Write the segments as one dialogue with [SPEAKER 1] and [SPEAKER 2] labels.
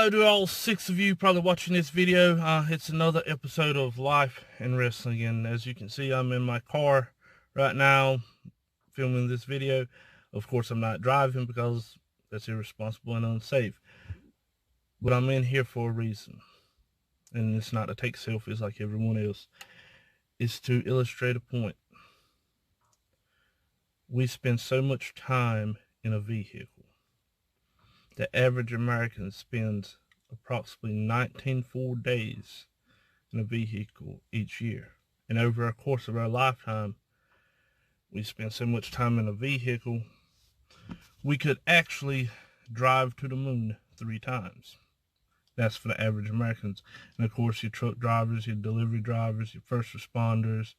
[SPEAKER 1] Hello to all 6 of you probably watching this video. It's another episode of Life and Wrestling, and as you can see, I'm in my car right now filming this video. Of course, I'm not driving because that's irresponsible and unsafe, but I'm in here for a reason, and it's not to take selfies like everyone else. It's to illustrate a point. We spend so much time in a vehicle. The average American spends approximately 19 full days in a vehicle each year. And over the course of our lifetime, we spend so much time in a vehicle, we could actually drive to the moon 3 times. That's for the average Americans. And of course, your truck drivers, your delivery drivers, your first responders,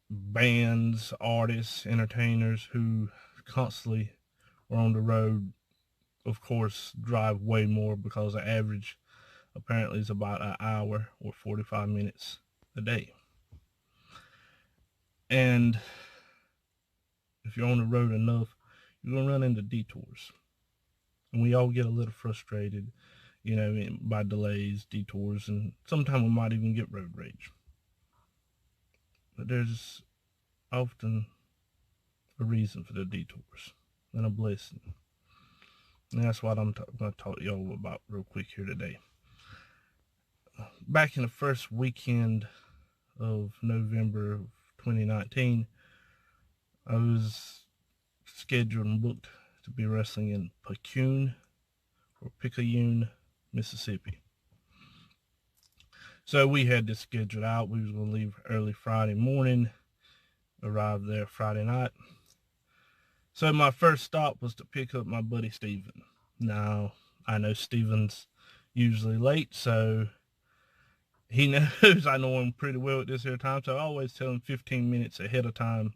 [SPEAKER 1] bands, artists, entertainers who constantly are on the road, of course, drive way more, because the average apparently is about an hour or 45 minutes a day. And if you're on the road enough, you're going to run into detours. And we all get a little frustrated, you know, by delays, detours, and sometimes we might even get road rage. But there's often a reason for the detours and a blessing. And that's what I'm going to talk to y'all about real quick here today. Back in the first weekend of November of 2019, I was scheduled and booked to be wrestling in Picayune, Mississippi. So we had this scheduled out. We was going to leave early Friday morning, arrive there Friday night. So my first stop was to pick up my buddy Steven. Now, I know Steven's usually late, so he knows I know him pretty well at this here time, so I always tell him 15 minutes ahead of time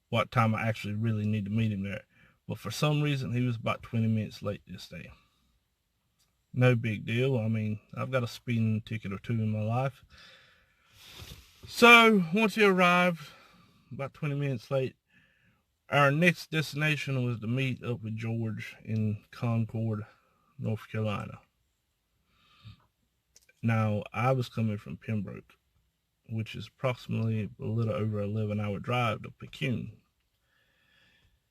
[SPEAKER 1] what time I actually really need to meet him there. But for some reason, he was about 20 minutes late this day. No big deal. I mean, I've got a speeding ticket or 2 in my life. So once he arrived, about 20 minutes late, our next destination was to meet up with George in Concord, North Carolina. Now, I was coming from Pembroke, which is approximately a little over an 11-hour drive to Picayune.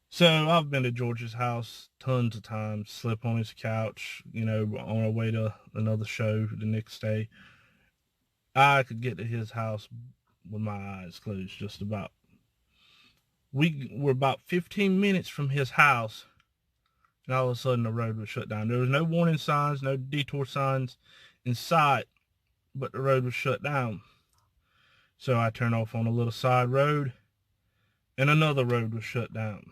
[SPEAKER 1] So I've been to George's house tons of times, slept on his couch, you know, on our way to another show the next day. I could get to his house with my eyes closed, just about. We were about 15 minutes from his house, and all of a sudden the road was shut down. There was no warning signs, no detour signs in sight, but the road was shut down. So I turned off on a little side road, and another road was shut down.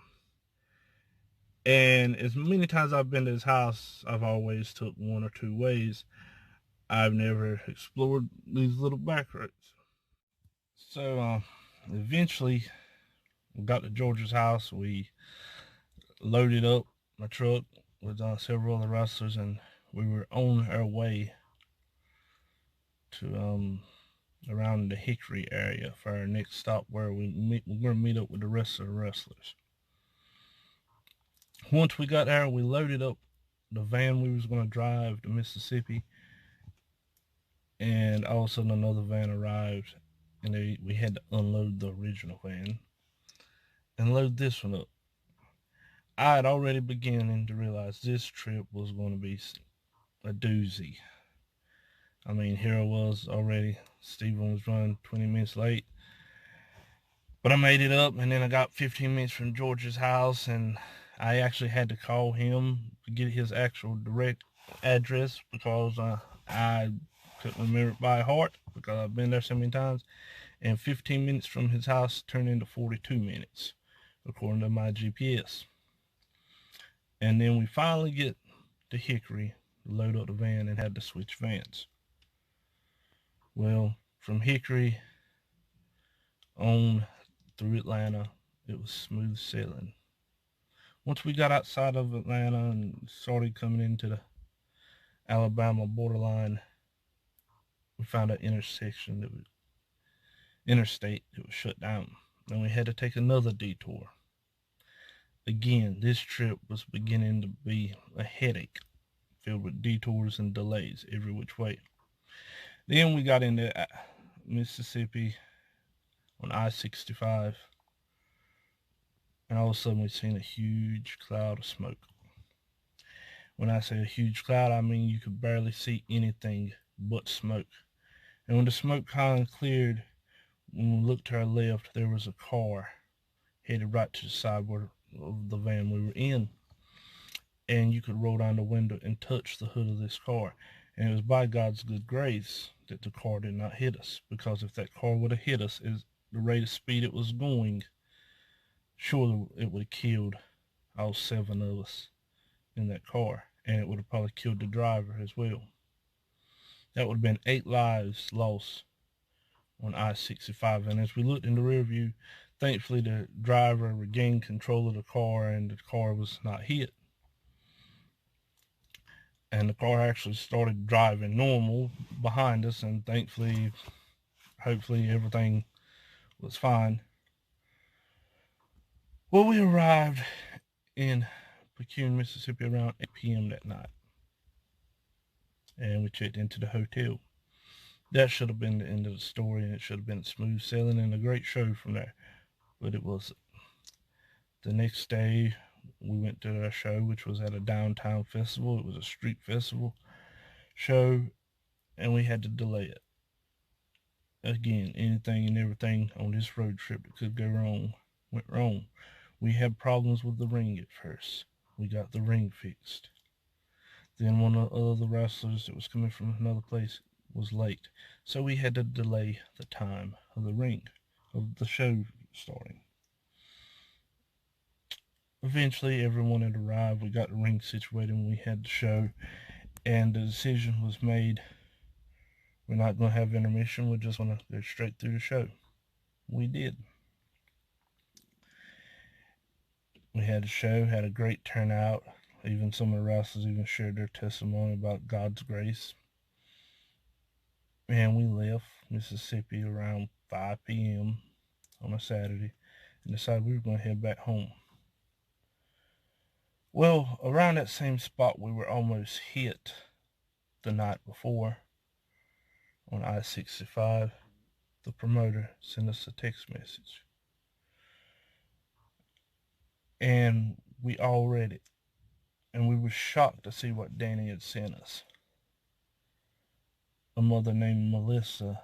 [SPEAKER 1] And as many times I've been to his house, I've always took 1 or 2 ways. I've never explored these little back roads. So eventually, we got to George's house. We loaded up my truck with several other wrestlers, and we were on our way to around the Hickory area for our next stop, where we're going to meet up with the rest of the wrestlers. Once we got there, we loaded up the van we was going to drive to Mississippi, and all of a sudden another van arrived, and we had to unload the original van and load this one up. I had already beginning to realize this trip was going to be a doozy. I mean, here I was already. Steven was running 20 minutes late, but I made it up, and then I got 15 minutes from George's house, and I actually had to call him to get his actual direct address, because I couldn't remember it by heart, because I've been there so many times. And 15 minutes from his house turned into 42 minutes, according to my GPS. And then we finally get to Hickory, load up the van, and had to switch vans. Well, from Hickory on through Atlanta, it was smooth sailing. Once we got outside of Atlanta and started coming into the Alabama borderline, we found an interstate that was shut down, and we had to take another detour. Again, this trip was beginning to be a headache filled with detours and delays every which way. Then we got into Mississippi on I-65, and all of a sudden we seen a huge cloud of smoke. When I say a huge cloud, I mean you could barely see anything but smoke. And when the smoke kind of cleared, when we looked to our left, there was a car headed right to the side of the van we were in. And you could roll down the window and touch the hood of this car. And it was by God's good grace that the car did not hit us, because if that car would have hit us at the rate of speed it was going, surely it would have killed all 7 of us in that car, and it would have probably killed the driver as well. That would have been 8 lives lost on I-65. And as we looked in the rear view, thankfully the driver regained control of the car and the car was not hit. And the car actually started driving normal behind us, and thankfully, hopefully everything was fine. Well, we arrived in Pecune, Mississippi around 8 p.m. that night, and we checked into the hotel. That should have been the end of the story, and it should have been smooth sailing and a great show from there, but it wasn't. The next day, we went to our show, which was at a downtown festival. It was a street festival show, and we had to delay it. Again, anything and everything on this road trip that could go wrong went wrong. We had problems with the ring at first. We got the ring fixed. Then one of the other wrestlers that was coming from another place was late, so we had to delay the time of the ring, of the show starting. Eventually, everyone had arrived. We got the ring situated and we had the show, and the decision was made. We're not going to have intermission. We're just going to go straight through the show. We did. We had a show, had a great turnout. Even some of the wrestlers even shared their testimony about God's grace. And we left Mississippi around 5 p.m. on a Saturday and decided we were going to head back home. Well, around that same spot we were almost hit the night before on I-65, the promoter sent us a text message. And we all read it. And we were shocked to see what Danny had sent us. A mother named Melissa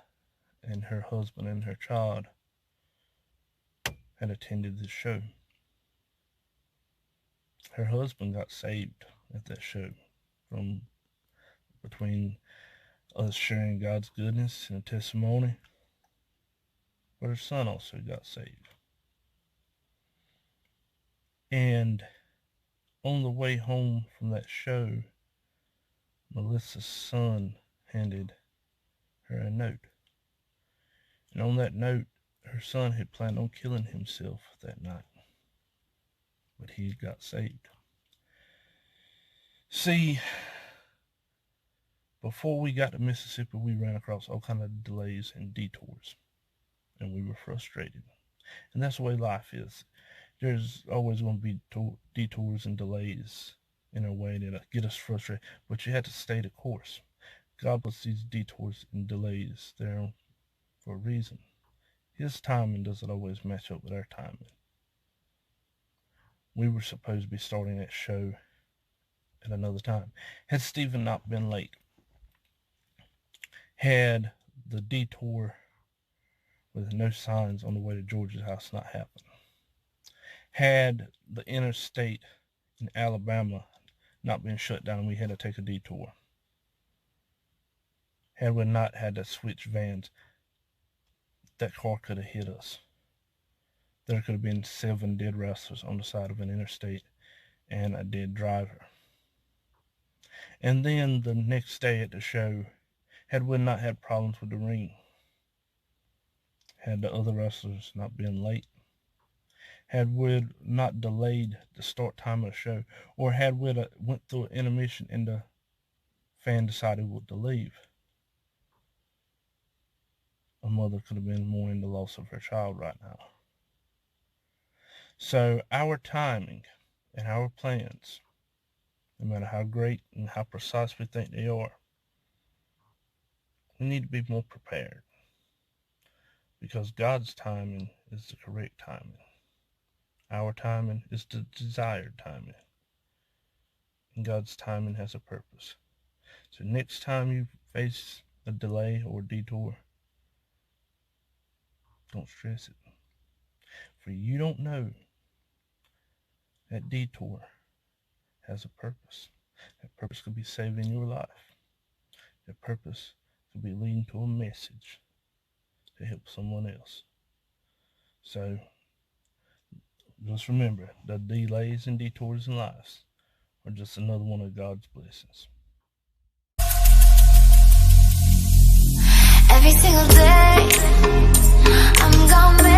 [SPEAKER 1] and her husband and her child had attended this show. Her husband got saved at that show from between us sharing God's goodness and testimony, but her son also got saved. And on the way home from that show, Melissa's son handed her a note. And on that note, her son had planned on killing himself that night, but he got saved. See, before we got to Mississippi, we ran across all kinds of delays and detours, and we were frustrated. And that's the way life is. There's always going to be detours and delays in a way that get us frustrated, but you have to stay the course. God puts these detours and delays there for a reason. His timing doesn't always match up with our timing. We were supposed to be starting that show at another time. Had Stephen not been late, had the detour with no signs on the way to George's house not happened, had the interstate in Alabama not been shut down and we had to take a detour, had we not had to switch vans, that car could have hit us. There could have been 7 dead wrestlers on the side of an interstate and a dead driver. And then the next day at the show, had we not had problems with the ring, had the other wrestlers not been late, had we not delayed the start time of the show, or had we went through an intermission and the fan decided to leave, a mother could have been mourning the loss of her child right now. So our timing and our plans no matter how great and how precise we think they are. We need to be more prepared, because God's timing is the correct timing. Our timing is the desired timing. And God's timing has a purpose. So next time you face a delay or a detour, don't stress it. For you don't know that detour has a purpose. That purpose could be saving your life. That purpose could be leading to a message to help someone else. So just remember, the delays and detours in life are just another one of God's blessings.
[SPEAKER 2] Every single day, I'm gonna